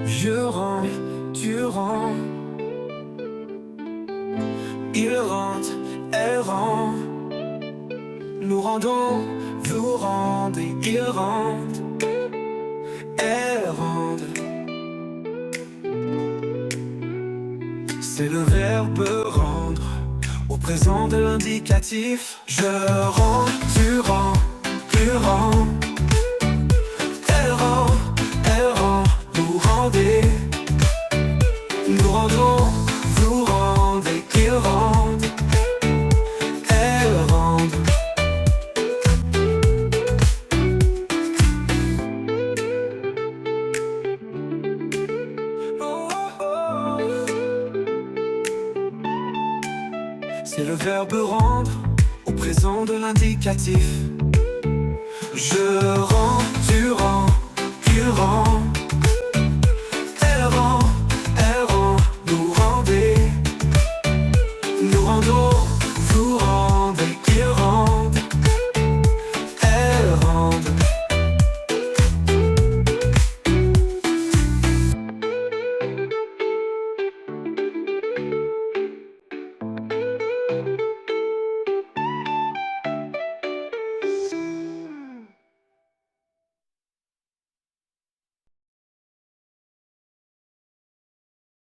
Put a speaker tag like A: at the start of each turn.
A: Je rends, tu rends. Il rentre, elle rend. Nous rendons, vous rendez. Il rentre, elle rend. C'est le verbe rendre au présent de l'indicatif. Je rends, tu rends, tu rends. Elle rend, nous rendez. Nous rendons, vous rendez. Ils rendent, elles rendent. Oh, oh, oh. C'est le verbe rendre au présent de l'indicatif. Je rends.